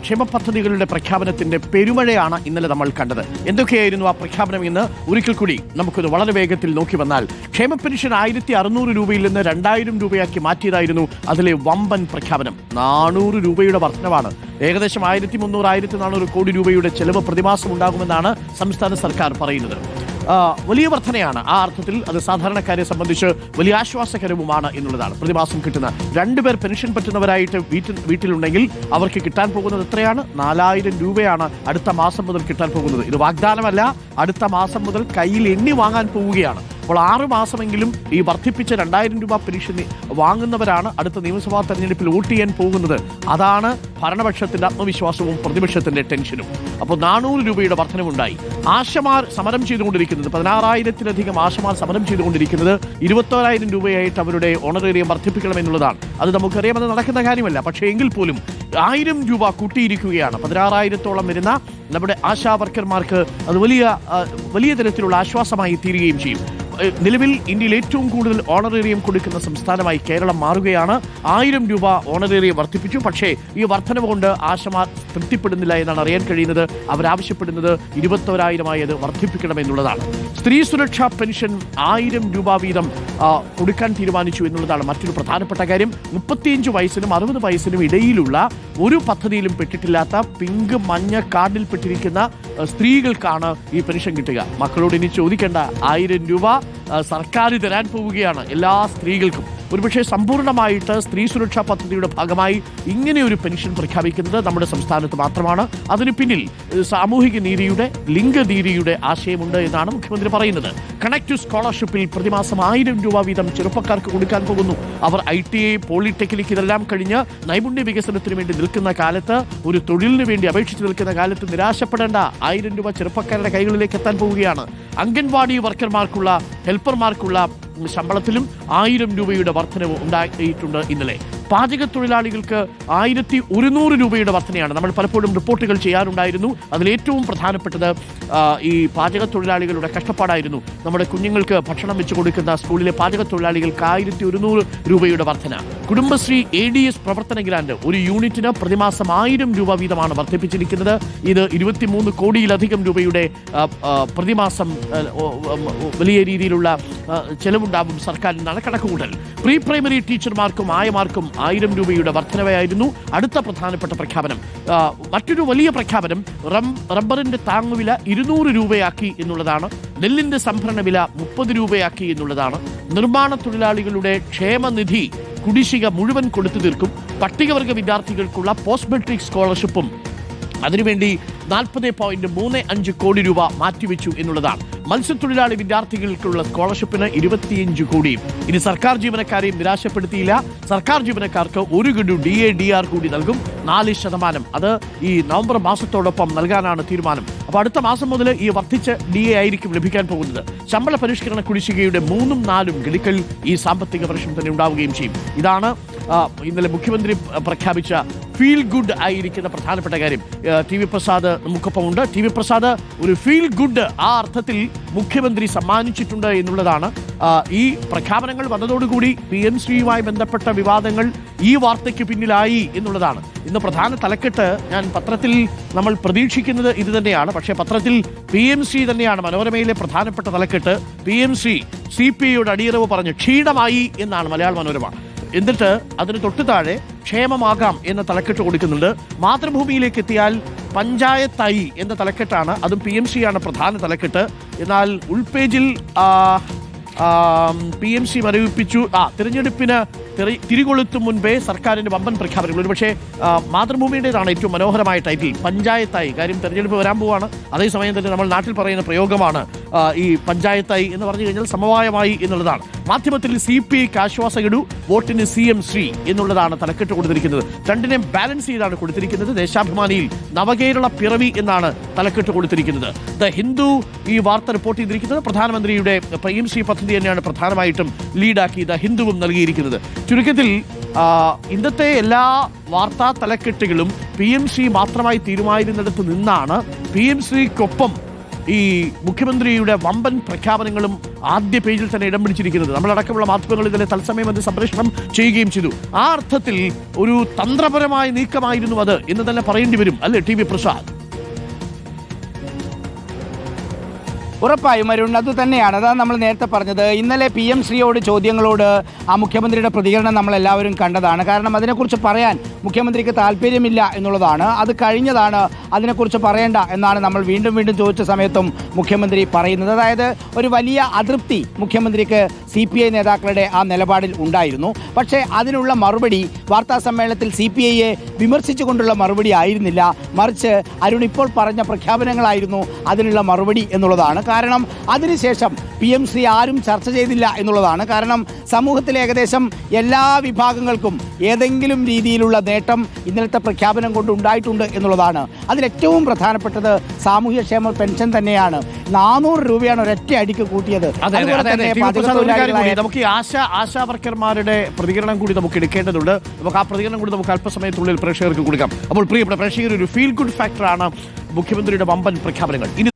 ക്ഷേമ പദ്ധതികളുടെ പ്രഖ്യാപനത്തിന്റെ പെരുമഴയാണ് ഇന്നലെ നമ്മൾ കണ്ടത്. എന്തൊക്കെയായിരുന്നു ആ പ്രഖ്യാപനം എന്ന് ഒരിക്കൽ കൂടി നമുക്കൊന്ന് വളരെ വേഗത്തിൽ നോക്കി വന്നാൽ, ക്ഷേമ പെൻഷൻ 1600 രൂപയിൽ നിന്ന് 2000 രൂപയാക്കി മാറ്റിയതായിരുന്നു അതിലെ വമ്പൻ പ്രഖ്യാപനം. 400 രൂപയുടെ വർധനവാണ്. ഏകദേശം 1300-1400 കോടി രൂപയുടെ ചെലവ് പ്രതിമാസം ഉണ്ടാകുമെന്നാണ് സംസ്ഥാന സർക്കാർ പറയുന്നത്. വലിയ വർധനയാണ്. ആ അർത്ഥത്തിൽ അത് സാധാരണക്കാരെ സംബന്ധിച്ച് വലിയ ആശ്വാസകരവുമാണ് എന്നുള്ളതാണ്. പ്രതിമാസം കിട്ടുന്ന 2 പേർ പെൻഷൻ പറ്റുന്നവരായിട്ട് വീട്ടിലുണ്ടെങ്കിൽ അവർക്ക് കിട്ടാൻ പോകുന്നത് എത്രയാണ്? 4000 രൂപയാണ് അടുത്ത മാസം മുതൽ കിട്ടാൻ പോകുന്നത്. ഇത് വാഗ്ദാനമല്ല, അടുത്ത മാസം മുതൽ കയ്യിൽ എണ്ണി വാങ്ങാൻ പോവുകയാണ്. അപ്പോൾ 6 മാസമെങ്കിലും ഈ വർദ്ധിപ്പിച്ച 2000 രൂപ പെൻഷൻ വാങ്ങുന്നവരാണ് അടുത്ത നിയമസഭാ തെരഞ്ഞെടുപ്പിൽ വോട്ട് ചെയ്യാൻ പോകുന്നത്. അതാണ് ഭരണപക്ഷത്തിന്റെ ആത്മവിശ്വാസവും പ്രതിപക്ഷത്തിന്റെ ടെൻഷനും. അപ്പോൾ 400 രൂപയുടെ വർധനവുണ്ടായി. ആശമാർ സമരം ചെയ്തുകൊണ്ടിരിക്കുന്നത്, 16,000-ലധികം ആശമാർ സമരം ചെയ്തുകൊണ്ടിരിക്കുന്നത് 21,000 രൂപയായിട്ട് അവരുടെ ഓണറേറിയം വർദ്ധിപ്പിക്കണമെന്നുള്ളതാണ്. അത് നമുക്കറിയാം, അത് നടക്കുന്ന കാര്യമല്ല. പക്ഷേ എങ്കിൽ പോലും 1000 രൂപ കൂട്ടിയിരിക്കുകയാണ്. 16,000-ഓളം വരുന്ന നമ്മുടെ ആശാ വർക്കർമാർക്ക് അത് വലിയ തരത്തിലുള്ള ആശ്വാസമായി തീരുകയും ചെയ്യും. നിലവിൽ ഇന്ത്യയിൽ ഏറ്റവും കൂടുതൽ ഓണറേറിയം കൊടുക്കുന്ന സംസ്ഥാനമായി കേരളം മാറുകയാണ്. 1000 രൂപ ഓണറേറിയം വർദ്ധിപ്പിച്ചു. പക്ഷേ ഈ വർധനവ് കൊണ്ട് ആശമാർ തൃപ്തിപ്പെടുന്നില്ല എന്നാണ് അറിയാൻ കഴിയുന്നത്. അവരാവശ്യപ്പെടുന്നത് 21,000-ആയി അത് വർദ്ധിപ്പിക്കണമെന്നുള്ളതാണ്. സ്ത്രീ സുരക്ഷാ പെൻഷൻ 1000 രൂപ വീതം കൊടുക്കാൻ തീരുമാനിച്ചു എന്നുള്ളതാണ് മറ്റൊരു പ്രധാനപ്പെട്ട കാര്യം. 35 വയസ്സിനും 60 വയസ്സിനും ഇടയിലുള്ള ഒരു പദ്ധതിയിലും പെട്ടിട്ടില്ലാത്ത പിങ്ക് മഞ്ഞ കാർഡിൽ പെട്ടിരിക്കുന്ന സ്ത്രീകൾക്കാണ് ഈ പെൻഷൻ കിട്ടുക. മക്കളോട് ഇനി ചോദിക്കേണ്ട, 1000 രൂപ സർക്കാർ തരാൻ പോവുകയാണ് എല്ലാ സ്ത്രീകൾക്കും. ഒരുപക്ഷെ സമ്പൂർണ്ണമായിട്ട് സ്ത്രീ സുരക്ഷാ പദ്ധതിയുടെ ഭാഗമായി ഇങ്ങനെ ഒരു പെൻഷൻ പ്രഖ്യാപിക്കുന്നത് നമ്മുടെ സംസ്ഥാനത്ത് മാത്രമാണ്. അതിന് പിന്നിൽ സാമൂഹിക നീതിയുടെ, ലിംഗനീതിയുടെ ആശയമുണ്ട് എന്നാണ് മുഖ്യമന്ത്രി പറയുന്നത്. കണക്ട് ടു സ്കോളർഷിപ്പിൽ പ്രതിമാസം 1000 രൂപ വീതം ചെറുപ്പക്കാർക്ക് കൊടുക്കാൻ പോകുന്നു. അവർ ITI, പോളിടെക്നിക് ഇതെല്ലാം കഴിഞ്ഞ് നൈപുണ്യ വികസനത്തിന് വേണ്ടി നിൽക്കുന്ന കാലത്ത്, ഒരു തൊഴിലിന് വേണ്ടി അപേക്ഷിച്ച് നിൽക്കുന്ന കാലത്ത് നിരാശപ്പെടേണ്ട. 1000 രൂപ ചെറുപ്പക്കാരുടെ കൈകളിലേക്ക് എത്താൻ പോവുകയാണ്. അംഗൻവാടി വർക്കർമാർക്കുള്ള, ഹെൽപ്പർമാർക്കുള്ള ശമ്പളത്തിലും 1000 രൂപയുടെ വർധനവ് ഉണ്ടായിട്ടുണ്ട് ഇന്നലെ. പാചക തൊഴിലാളികൾക്ക് 1100 രൂപയുടെ വർധനയാണ്. നമ്മൾ പലപ്പോഴും റിപ്പോർട്ടുകൾ ചെയ്യാറുണ്ടായിരുന്നു. അതിലേറ്റവും പ്രധാനപ്പെട്ടത് ഈ പാചക തൊഴിലാളികളുടെ കഷ്ടപ്പാടായിരുന്നു. നമ്മുടെ കുഞ്ഞുങ്ങൾക്ക് ഭക്ഷണം വെച്ച് കൊടുക്കുന്ന സ്കൂളിലെ പാചക തൊഴിലാളികൾക്ക് 1100 രൂപയുടെ വർധന. കുടുംബശ്രീ ADS പ്രവർത്തന ഗ്രാന്റ് ഒരു യൂണിറ്റിന് പ്രതിമാസം 1000 രൂപ വീതമാണ് വർദ്ധിപ്പിച്ചിരിക്കുന്നത്. ഇത് 23 കോടിയിലധികം രൂപയുടെ പ്രതിമാസം വലിയ രീതിയിലുള്ള ചെലവുണ്ടാകും സർക്കാരിനാണ് കണക്കുകൂട്ടൽ. പ്രീ പ്രൈമറി ടീച്ചർമാർക്കും ആയമാർക്കും 1000 രൂപയുടെ വർധനവായിരുന്നു അടുത്ത പ്രധാനപ്പെട്ട പ്രഖ്യാപനം. മറ്റൊരു വലിയ പ്രഖ്യാപനം റബ്ബറിന്റെ താങ്ങുവില 200 രൂപയാക്കി എന്നുള്ളതാണ്. നെല്ലിന്റെ സംഭരണ വില 30 രൂപയാക്കി എന്നുള്ളതാണ്. നിർമ്മാണ തൊഴിലാളികളുടെ ക്ഷേമനിധി കുടിശ്ശിക മുഴുവൻ കൊടുത്തു തീർക്കും. പട്ടികവർഗ വിദ്യാർത്ഥികൾക്കുള്ള പോസ്റ്റ് മെട്രിക് സ്കോളർഷിപ്പും അതിനുവേണ്ടി 40.35 കോടി രൂപ മാറ്റിവെച്ചു എന്നുള്ളതാണ്. മത്സ്യത്തൊഴിലാളി വിദ്യാർത്ഥികൾക്കുള്ള സ്കോളർഷിപ്പിന് 25 കോടിയും. ഇനി സർക്കാർ ജീവനക്കാരെയും നിരാശപ്പെടുത്തിയില്ല. സർക്കാർ ജീവനക്കാർക്ക് 1 ഗഡു DA DR കൂടി നൽകും, 4%. അത് ഈ നവംബർ മാസത്തോടൊപ്പം നൽകാനാണ് തീരുമാനം. അപ്പോൾ അടുത്ത മാസം മുതൽ ഈ വർദ്ധിച്ച DA ആയിരിക്കും ലഭിക്കാൻ പോകുന്നത്. ശമ്പള പരിഷ്കരണ കുടിശ്ശികയുടെ 3ഉം 4ഉം ഗഡുക്കൾ ഈ സാമ്പത്തിക വർഷം തന്നെ ഉണ്ടാവുകയും ചെയ്യും. ഇതാണ് ഇന്നലെ മുഖ്യമന്ത്രി പ്രഖ്യാപിച്ച ഫീൽ ഗുഡ് ആയിരിക്കുന്ന പ്രധാനപ്പെട്ട കാര്യം. TV പ്രസാദ് നമുക്കൊപ്പമുണ്ട്. TV പ്രസാദ്, ഒരു ഫീൽ ഗുഡ് ആ അർത്ഥത്തിൽ മുഖ്യമന്ത്രി സമ്മാനിച്ചിട്ടുണ്ട് എന്നുള്ളതാണ്. ഈ പ്രഖ്യാപനങ്ങൾ വന്നതോടുകൂടി PMശ്രീയുമായി ബന്ധപ്പെട്ട വിവാദങ്ങൾ ഈ വാർത്തയ്ക്ക് പിന്നിലായി എന്നുള്ളതാണ്. ഇന്ന് പ്രധാന തലക്കെട്ട് ഞാൻ പത്രത്തിൽ നമ്മൾ പ്രതീക്ഷിക്കുന്നത് ഇത് തന്നെയാണ്. പക്ഷേ പത്രത്തിൽ PMശ്രീ തന്നെയാണ് മനോരമയിലെ പ്രധാനപ്പെട്ട തലക്കെട്ട്. PMശ്രീ CPIയുടെ അടിയറവ് പറഞ്ഞ് ക്ഷീണമായി എന്നാണ് മലയാള മനോരമ. എന്നിട്ട് അതിന് തൊട്ടു താഴെ ക്ഷേമമാകാം എന്ന തലക്കെട്ട് കൊടുക്കുന്നുണ്ട്. മാതൃഭൂമിയിലേക്ക് എത്തിയാൽ പഞ്ചായത്തായി എന്ന തലക്കെട്ടാണ്. അതും PMശ്രീയാണ് പ്രധാന തലക്കെട്ട്. എന്നാൽ ഉൾപേജിൽ PMശ്രീ മരവിപ്പിച്ചു. തിരഞ്ഞെടുപ്പിന് തിരികൊളുത്തും മുൻപേ സർക്കാരിൻ്റെ വമ്പൻ പ്രഖ്യാപനങ്ങൾ. ഒരുപക്ഷെ മാതൃഭൂമിയുടേതാണ് ഏറ്റവും മനോഹരമായ ടൈറ്റിൽ, പഞ്ചായത്തായി. കാര്യം തെരഞ്ഞെടുപ്പ് വരാൻ പോവാണ്. അതേസമയം തന്നെ നമ്മൾ നാട്ടിൽ പറയുന്ന പ്രയോഗമാണ് ഈ പഞ്ചായത്തായി എന്ന് പറഞ്ഞു കഴിഞ്ഞാൽ സമവായമായി എന്നുള്ളതാണ്. മാധ്യമത്തിൽ CPIക്ക് ആശ്വാസകടു, വോട്ടിന് CM ശ്രീ എന്നുള്ളതാണ് തലക്കെട്ട് കൊടുത്തിരിക്കുന്നത്. രണ്ടിനെയും ബാലൻസ് ചെയ്താണ് കൊടുത്തിരിക്കുന്നത്. ദേശാഭിമാനിയിൽ നവകേരള പിറവി എന്നാണ് തലക്കെട്ട് കൊടുത്തിരിക്കുന്നത്. ദ ഹിന്ദു ഈ വാർത്ത റിപ്പോർട്ട് ചെയ്തിരിക്കുന്നത് പ്രധാനമന്ത്രിയുടെ PMശ്രീ പദ്ധതി തന്നെയാണ് പ്രധാനമായിട്ടും ലീഡാക്കി ദ ഹിന്ദുവും നൽകിയിരിക്കുന്നത്. ചുരുക്കത്തിൽ ഇന്നത്തെ എല്ലാ വാർത്താ തലക്കെട്ടുകളും PMശ്രീ മാത്രമായി തീരുമാനിക്കുന്നിടത്ത് നിന്നാണ് PMശ്രീക്കൊപ്പം ഈ മുഖ്യമന്ത്രിയുടെ വമ്പൻ പ്രഖ്യാപനങ്ങളും ആദ്യ പേജിൽ തന്നെ ഇടം പിടിച്ചിരിക്കുന്നത്. നമ്മളടക്കമുള്ള മാധ്യമങ്ങൾ ഇതിലെ തത്സമയം അത് സംപ്രേഷണം ചെയ്യുകയും ചെയ്തു. ആ അർത്ഥത്തിൽ ഒരു തന്ത്രപരമായ നീക്കമായിരുന്നു അത് എന്ന് തന്നെ പറയേണ്ടി വരും, അല്ലേ ടി വി പ്രസാദ്? ഉറപ്പായും അരുൺ, അത് തന്നെയാണ്. അതാണ് നമ്മൾ നേരത്തെ പറഞ്ഞത്. ഇന്നലെ PM ശ്രീയോട് ചോദ്യങ്ങളോട് ആ മുഖ്യമന്ത്രിയുടെ പ്രതികരണം നമ്മളെല്ലാവരും കണ്ടതാണ്. കാരണം അതിനെക്കുറിച്ച് പറയാൻ മുഖ്യമന്ത്രിക്ക് താല്പര്യമില്ല എന്നുള്ളതാണ്. അത് കഴിഞ്ഞതാണ്, അതിനെക്കുറിച്ച് പറയേണ്ട എന്നാണ് നമ്മൾ വീണ്ടും വീണ്ടും ചോദിച്ച സമയത്തും മുഖ്യമന്ത്രി പറയുന്നത്. അതായത് ഒരു വലിയ അതൃപ്തി മുഖ്യമന്ത്രിക്ക് CPI നേതാക്കളുടെ ആ നിലപാടിൽ ഉണ്ടായിരുന്നു. പക്ഷേ അതിനുള്ള മറുപടി വാർത്താ സമ്മേളനത്തിൽ CPIയെ വിമർശിച്ചുകൊണ്ടുള്ള മറുപടി ആയിരുന്നില്ല, മറിച്ച് അരുൺ ഇപ്പോൾ പറഞ്ഞ പ്രഖ്യാപനങ്ങളായിരുന്നു അതിനുള്ള മറുപടി എന്നുള്ളതാണ്. കാരണം അതിനുശേഷം PM ശ്രീ ആരും ചർച്ച ചെയ്തില്ല എന്നുള്ളതാണ്. കാരണം സമൂഹത്തിലെ ഏകദേശം എല്ലാ വിഭാഗങ്ങൾക്കും ഏതെങ്കിലും രീതിയിലുള്ള നേട്ടം ഇന്നലത്തെ പ്രഖ്യാപനം കൊണ്ട് ഉണ്ടായിട്ടുണ്ട് എന്നുള്ളതാണ്. അതിലേറ്റവും പ്രധാനപ്പെട്ടത് സാമൂഹ്യക്ഷേമ പെൻഷൻ തന്നെയാണ്. 400 രൂപയാണ് ഒരൊറ്റ അടിക്ക് കൂട്ടിയത്. നമുക്ക് ഈ ആശാ വർക്കർമാരുടെ പ്രതികരണം കൂടി നമുക്ക് എടുക്കേണ്ടതുണ്ട്. നമുക്ക് ആ പ്രതികരണം കൂടി നമുക്ക് അല്പസമയത്തുള്ളിൽ പ്രേക്ഷകർക്ക് കൊടുക്കാം. അപ്പോൾ പ്രിയപ്പെട്ട പ്രേക്ഷകർ, ഒരു ഫീൽ ഗുഡ് ഫാക്ടറാണ് മുഖ്യമന്ത്രിയുടെ വമ്പൻ പ്രഖ്യാപനങ്ങൾ. ഇനി